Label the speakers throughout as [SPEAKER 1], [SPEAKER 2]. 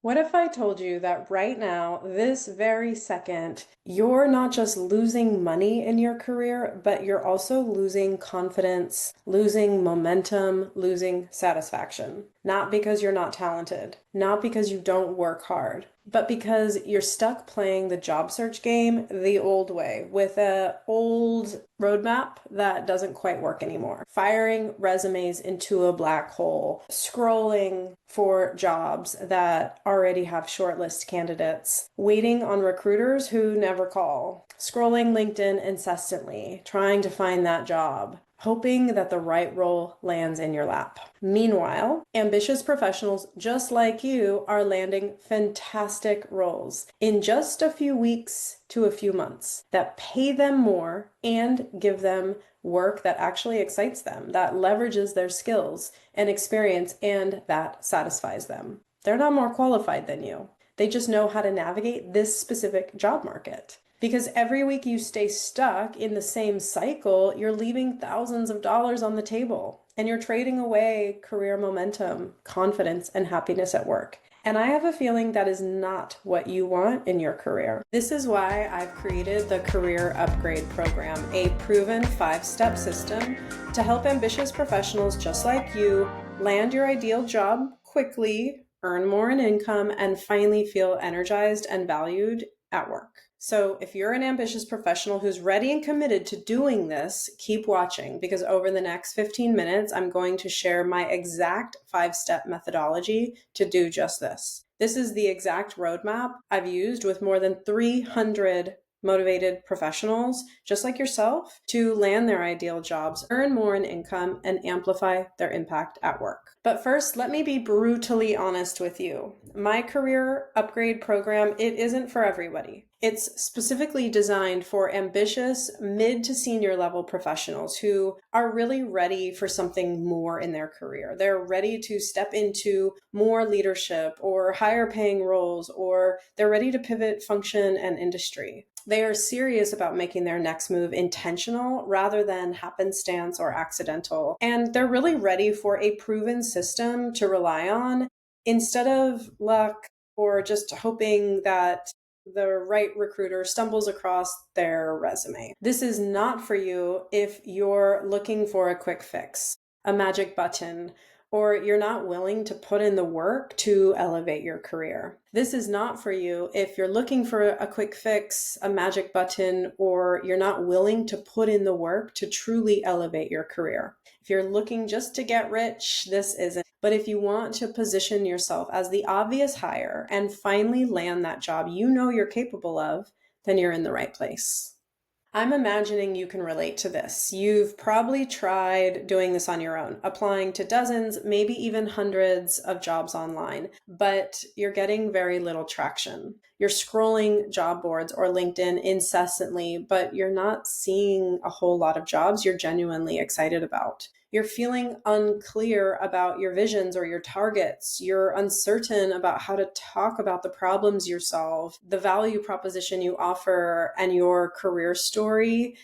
[SPEAKER 1] What if I told you that right now, this very second, you're not just losing money in your career, but you're also losing confidence, losing momentum, losing satisfaction? Not because you're not talented, not because you don't work hard, but because you're stuck playing the job search game the old way with a old roadmap that doesn't quite work anymore. Firing resumes into a black hole, scrolling for jobs that already have shortlist candidates, waiting on recruiters who never call, scrolling LinkedIn incessantly, trying to find that job, hoping that the right role lands in your lap. Meanwhile, ambitious professionals just like you are landing fantastic roles in just a few weeks to a few months that pay them more and give them work that actually excites them, that leverages their skills and experience, and that satisfies them. They're not more qualified than you. They just know how to navigate this specific job market. Because every week you stay stuck in the same cycle, you're leaving thousands of dollars on the table and you're trading away career momentum, confidence, and happiness at work. And I have a feeling that is not what you want in your career. This is why I've created the Career Upgrade Program, a proven 5-step system to help ambitious professionals just like you land your ideal job quickly, earn more in income, and finally feel energized and valued at work. So if you're an ambitious professional who's ready and committed to doing this, keep watching, because over the next 15 minutes, I'm going to share my exact 5-step methodology to do just this. This is the exact roadmap I've used with more than 300 motivated professionals just like yourself to land their ideal jobs, earn more in income, and amplify their impact at work. But first, let me be brutally honest with you. My career upgrade program, it isn't for everybody. It's specifically designed for ambitious mid to senior level professionals who are really ready for something more in their career. They're ready to step into more leadership or higher paying roles, or they're ready to pivot function and industry. They are serious about making their next move intentional rather than happenstance or accidental. And they're really ready for a proven system to rely on instead of luck or just hoping that the right recruiter stumbles across their resume. This is not for you if you're looking for a quick fix, a magic button, or you're not willing to put in the work to elevate your career. This is not for you if you're looking for a quick fix, a magic button, or you're not willing to put in the work to truly elevate your career. If you're looking just to get rich, this isn't. But if you want to position yourself as the obvious hire and finally land that job you know you're capable of, then you're in the right place. I'm imagining you can relate to this. You've probably tried doing this on your own, applying to dozens, maybe even hundreds of jobs online, but you're getting very little traction. You're scrolling job boards or LinkedIn incessantly, but you're not seeing a whole lot of jobs you're genuinely excited about. You're feeling unclear about your visions or your targets. You're uncertain about how to talk about the problems you solve, the value proposition you offer, and your career story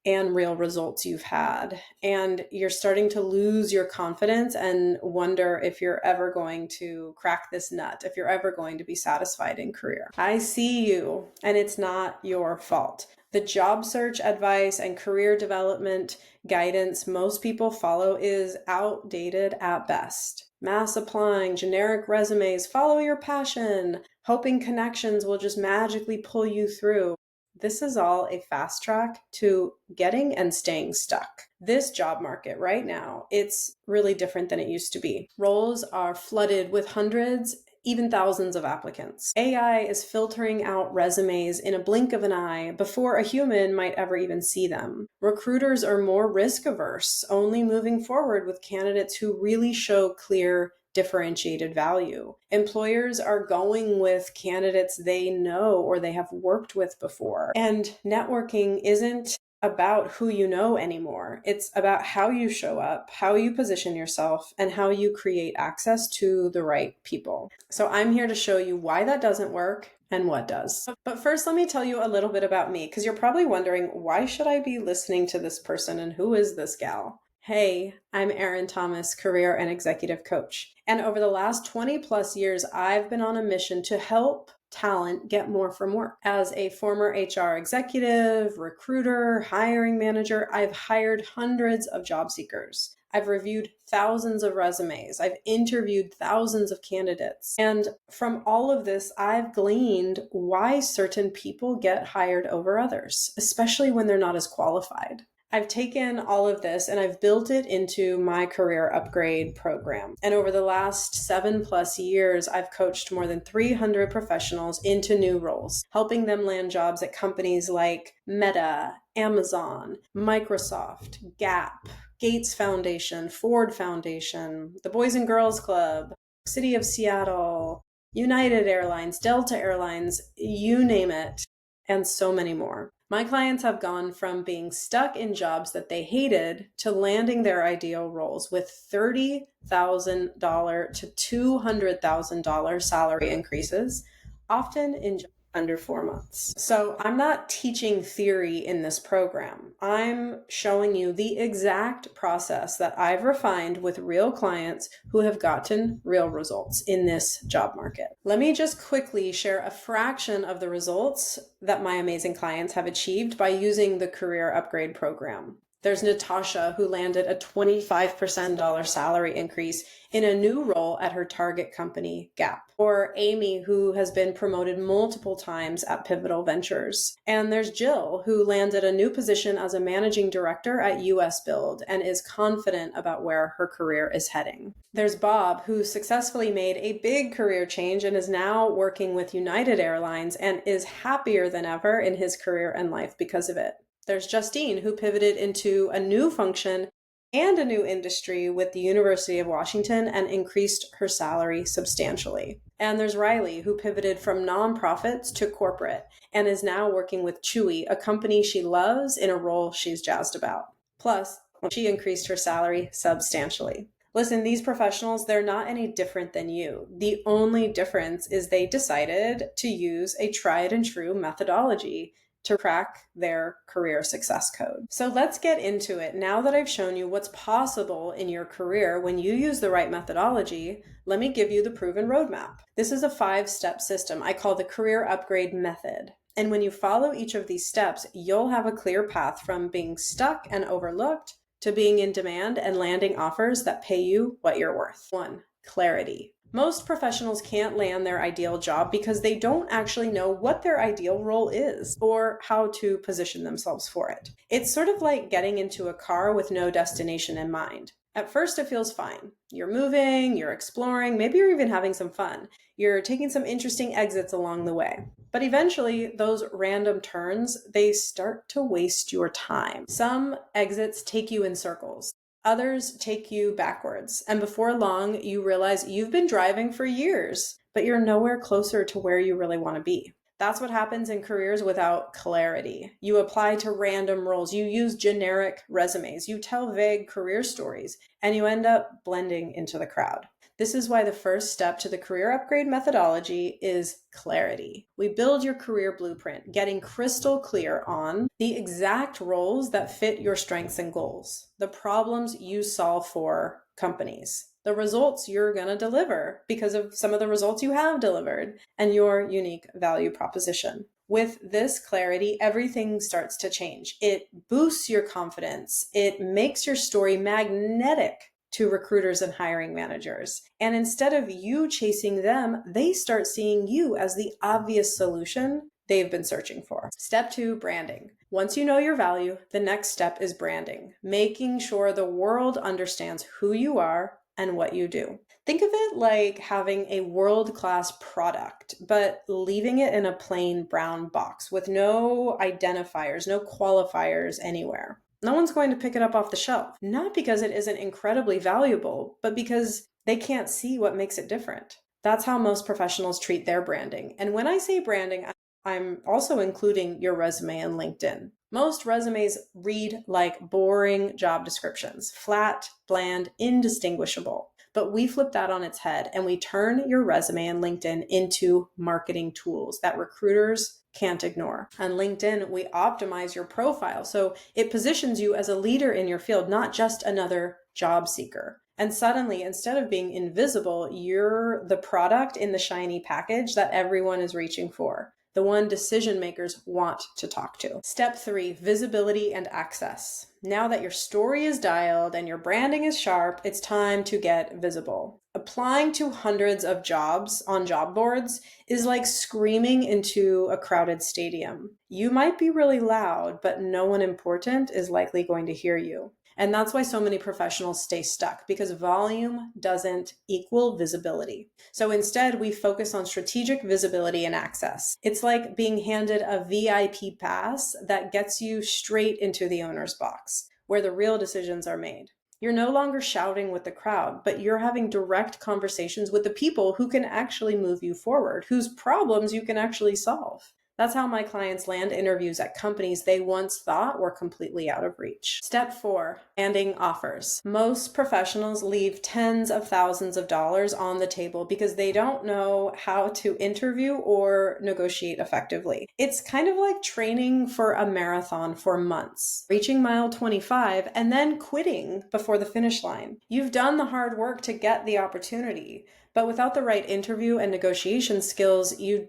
[SPEAKER 1] and real results you've had. And you're starting to lose your confidence and wonder if you're ever going to crack this nut, if you're ever going to be satisfied in career. I see you, and it's not your fault. The job search advice and career development guidance most people follow is outdated at best. Mass applying, generic resumes, follow your passion, hoping connections will just magically pull you through. This is all a fast track to getting and staying stuck. This job market right now, it's really different than it used to be. Roles are flooded with hundreds, even thousands of applicants. AI is filtering out resumes in a blink of an eye before a human might ever even see them. Recruiters are more risk averse, only moving forward with candidates who really show clear differentiated value. Employers are going with candidates they know or they have worked with before. And networking isn't about who you know anymore. It's about how you show up, how you position yourself, and how you create access to the right people. So I'm here to show you why that doesn't work and what does. But first, let me tell you a little bit about me, because you're probably wondering, why should I be listening to this person and who is this gal? Hey, I'm Erin Thomas, career and executive coach. And over the last 20 plus years, I've been on a mission to help talent get more from work. As a former HR executive, recruiter, hiring manager, I've hired hundreds of job seekers. I've reviewed thousands of resumes. I've interviewed thousands of candidates. And from all of this, I've gleaned why certain people get hired over others, especially when they're not as qualified. I've taken all of this and I've built it into my career upgrade program. And over the last 7+ years, I've coached more than 300 professionals into new roles, helping them land jobs at companies like Meta, Amazon, Microsoft, Gap, Gates Foundation, Ford Foundation, the Boys and Girls Club, City of Seattle, United Airlines, Delta Airlines, you name it, and so many more. My clients have gone from being stuck in jobs that they hated to landing their ideal roles with $30,000 to $200,000 salary increases, often in just under 4 months. So I'm not teaching theory in this program. I'm showing you the exact process that I've refined with real clients who have gotten real results in this job market. Let me just quickly share a fraction of the results that my amazing clients have achieved by using the Career Upgrade program. There's Natasha, who landed a 25% salary increase in a new role at her target company, Gap. Or Amy, who has been promoted multiple times at Pivotal Ventures. And there's Jill, who landed a new position as a managing director at US Build and is confident about where her career is heading. There's Bob, who successfully made a big career change and is now working with United Airlines and is happier than ever in his career and life because of it. There's Justine, who pivoted into a new function and a new industry with the University of Washington and increased her salary substantially. And there's Riley, who pivoted from nonprofits to corporate and is now working with Chewy, a company she loves, in a role she's jazzed about. Plus, she increased her salary substantially. Listen, these professionals, they're not any different than you. The only difference is they decided to use a tried and true methodology to crack their career success code. So let's get into it. Now that I've shown you what's possible in your career when you use the right methodology, let me give you the proven roadmap. This is a 5-step system I call the Career Upgrade Method. And when you follow each of these steps, you'll have a clear path from being stuck and overlooked to being in demand and landing offers that pay you what you're worth. 1, clarity. Most professionals can't land their ideal job because they don't actually know what their ideal role is or how to position themselves for it. It's sort of like getting into a car with no destination in mind. At first, it feels fine. You're moving, you're exploring, maybe you're even having some fun. You're taking some interesting exits along the way. But eventually, those random turns, they start to waste your time. Some exits take you in circles. Others take you backwards, and before long, you realize you've been driving for years, but you're nowhere closer to where you really want to be. That's what happens in careers without clarity. You apply to random roles, you use generic resumes, you tell vague career stories, and you end up blending into the crowd. This is why the first step to the career upgrade methodology is clarity. We build your career blueprint, getting crystal clear on the exact roles that fit your strengths and goals, the problems you solve for companies, the results you're going to deliver because of some of the results you have delivered, and your unique value proposition. With this clarity, everything starts to change. It boosts your confidence. It makes your story magnetic to recruiters and hiring managers. And instead of you chasing them, they start seeing you as the obvious solution they've been searching for. Step 2, branding. Once you know your value, the next step is branding, making sure the world understands who you are and what you do. Think of it like having a world-class product, but leaving it in a plain brown box with no identifiers, no qualifiers anywhere. No one's going to pick it up off the shelf, not because it isn't incredibly valuable, but because they can't see what makes it different. That's how most professionals treat their branding. And when I say branding, I'm also including your resume and LinkedIn. Most resumes read like boring job descriptions, flat, bland, indistinguishable. But we flip that on its head and we turn your resume and LinkedIn into marketing tools that recruiters can't ignore. On LinkedIn, we optimize your profile so it positions you as a leader in your field, not just another job seeker. And suddenly, instead of being invisible, you're the product in the shiny package that everyone is reaching for, the one decision makers want to talk to. Step 3, visibility and access. Now that your story is dialed and your branding is sharp, it's time to get visible. Applying to hundreds of jobs on job boards is like screaming into a crowded stadium. You might be really loud, but no one important is likely going to hear you. And that's why so many professionals stay stuck, because volume doesn't equal visibility. So instead, we focus on strategic visibility and access. It's like being handed a VIP pass that gets you straight into the owner's box, where the real decisions are made. You're no longer shouting with the crowd, but you're having direct conversations with the people who can actually move you forward, whose problems you can actually solve. That's how my clients land interviews at companies they once thought were completely out of reach. Step 4, landing offers. Most professionals leave tens of thousands of dollars on the table because they don't know how to interview or negotiate effectively. It's kind of like training for a marathon for months, reaching mile 25 and then quitting before the finish line. You've done the hard work to get the opportunity, but without the right interview and negotiation skills, you'd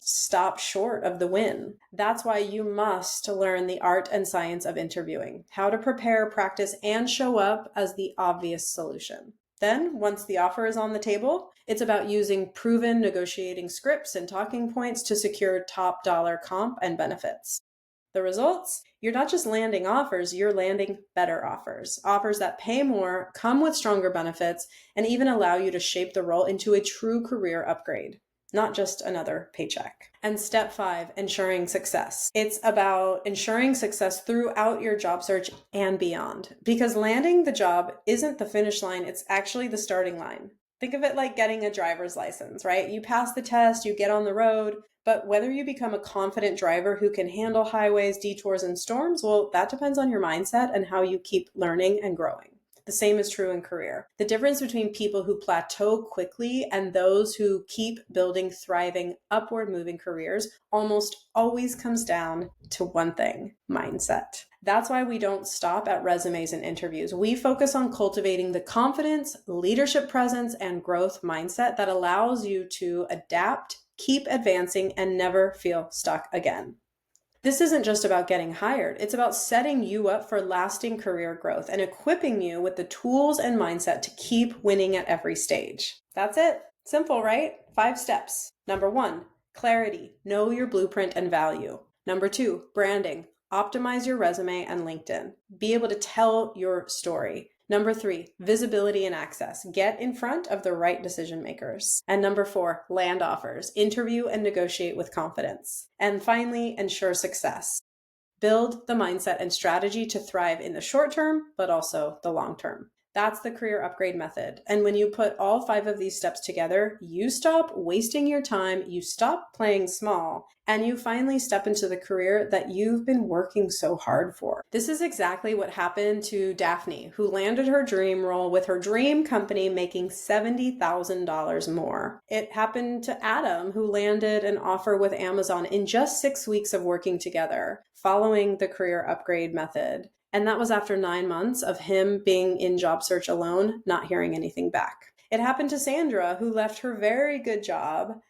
[SPEAKER 1] stop short of the win. That's why you must learn the art and science of interviewing, how to prepare, practice, and show up as the obvious solution. Then, once the offer is on the table, it's about using proven negotiating scripts and talking points to secure top dollar comp and benefits. The results? You're not just landing offers, you're landing better offers. Offers that pay more, come with stronger benefits, and even allow you to shape the role into a true career upgrade, not just another paycheck. And step 5, ensuring success. It's about ensuring success throughout your job search and beyond, because landing the job isn't the finish line, it's actually the starting line. Think of it like getting a driver's license, right? You pass the test, you get on the road, but whether you become a confident driver who can handle highways, detours, and storms, well, that depends on your mindset and how you keep learning and growing. The same is true in career. The difference between people who plateau quickly and those who keep building thriving, upward moving careers almost always comes down to one thing: mindset. That's why we don't stop at resumes and interviews. We focus on cultivating the confidence, leadership presence, and growth mindset that allows you to adapt, keep advancing, and never feel stuck again. This isn't just about getting hired. It's about setting you up for lasting career growth and equipping you with the tools and mindset to keep winning at every stage. That's it. Simple, right? 5 steps. Number 1, clarity. Know your blueprint and value. Number 2, branding. Optimize your resume and LinkedIn. Be able to tell your story. Number 3, visibility and access. Get in front of the right decision makers. And number 4, land offers. Interview and negotiate with confidence. And finally, ensure success. Build the mindset and strategy to thrive in the short term, but also the long term. That's the career upgrade method. And when you put all 5 of these steps together, you stop wasting your time, you stop playing small, and you finally step into the career that you've been working so hard for. This is exactly what happened to Daphne, who landed her dream role with her dream company making $70,000 more. It happened to Adam, who landed an offer with Amazon in just 6 weeks of working together, following the career upgrade method. And that was after 9 months of him being in job search alone, not hearing anything back. It happened to Sandra, who left her very good job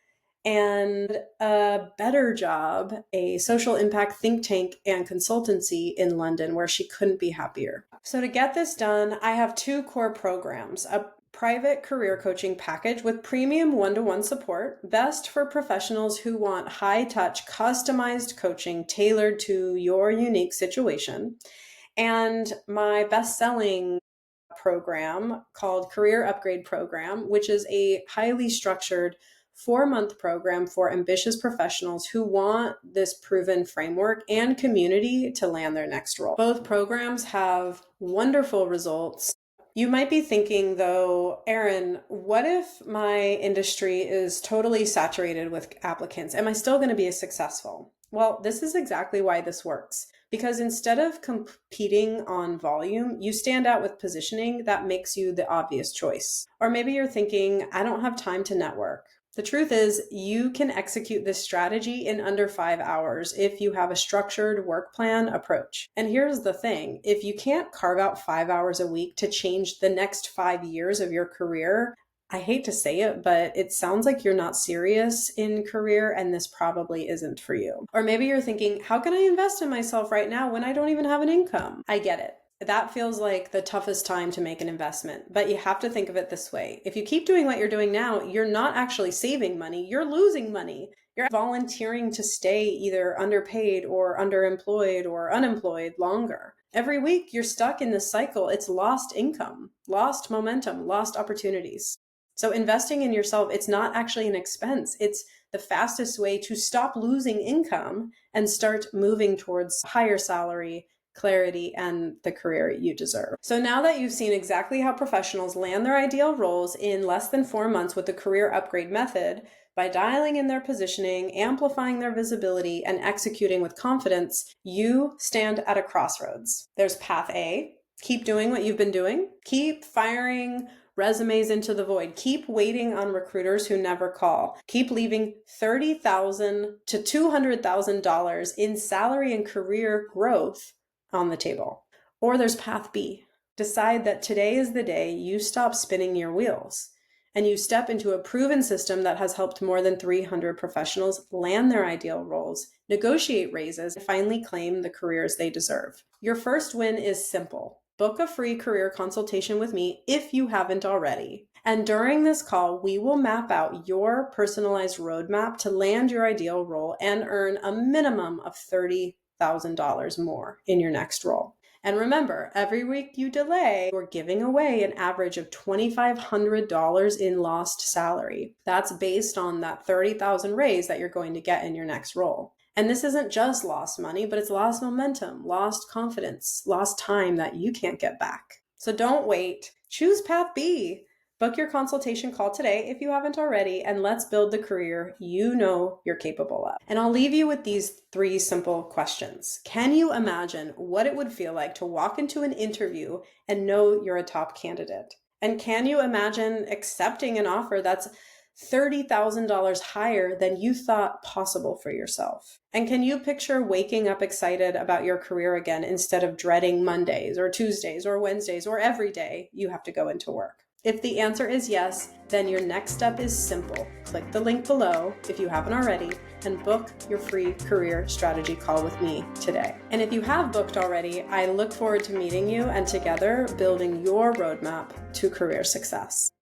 [SPEAKER 1] and a better job, a social impact think tank and consultancy in London, where she couldn't be happier. So to get this done, I have 2 core programs: a private career coaching package with premium one-to-one support, best for professionals who want high-touch, customized coaching tailored to your unique situation, and my best-selling program called Career Upgrade Program, which is a highly structured 4-month program for ambitious professionals who want this proven framework and community to land their next role. Both programs have wonderful results. You might be thinking, though, Erin, what if my industry is totally saturated with applicants? Am I still going to be successful? Well, this is exactly why this works. Because instead of competing on volume, you stand out with positioning that makes you the obvious choice. Or maybe you're thinking, I don't have time to network. The truth is, you can execute this strategy in under 5 hours if you have a structured work plan approach. And here's the thing, if you can't carve out 5 hours a week to change the next 5 years of your career, I hate to say it, but it sounds like you're not serious in career and this probably isn't for you. Or maybe you're thinking, how can I invest in myself right now when I don't even have an income? I get it. That feels like the toughest time to make an investment, but you have to think of it this way. If you keep doing what you're doing now, you're not actually saving money, you're losing money. You're volunteering to stay either underpaid or underemployed or unemployed longer. Every week you're stuck in this cycle. It's lost income, lost momentum, lost opportunities. So investing in yourself, it's not actually an expense. It's the fastest way to stop losing income and start moving towards higher salary, clarity, and the career you deserve. So now that you've seen exactly how professionals land their ideal roles in less than 4 months with the career upgrade method, by dialing in their positioning, amplifying their visibility, and executing with confidence, you stand at a crossroads. There's path A, keep doing what you've been doing, keep firing resumes into the void. Keep waiting on recruiters who never call. Keep leaving $30,000 to $200,000 in salary and career growth on the table. Or there's path B. Decide that today is the day you stop spinning your wheels and you step into a proven system that has helped more than 300 professionals land their ideal roles, negotiate raises, and finally claim the careers they deserve. Your first win is simple. Book a free career consultation with me if you haven't already. And during this call, we will map out your personalized roadmap to land your ideal role and earn a minimum of $30,000 more in your next role. And remember, every week you delay, you're giving away an average of $2,500 in lost salary. That's based on that $30,000 raise that you're going to get in your next role. And this isn't just lost money, but it's lost momentum, lost confidence, lost time that you can't get back. So don't wait. Choose path B. Book your consultation call today if you haven't already, and let's build the career you know you're capable of. And I'll leave you with these 3 simple questions. Can you imagine what it would feel like to walk into an interview and know you're a top candidate? And can you imagine accepting an offer that's $30,000 higher than you thought possible for yourself? And can you picture waking up excited about your career again instead of dreading Mondays or Tuesdays or Wednesdays or every day you have to go into work? If the answer is yes, then your next step is simple. Click the link below if you haven't already and book your free career strategy call with me today. And if you have booked already, I look forward to meeting you and together building your roadmap to career success.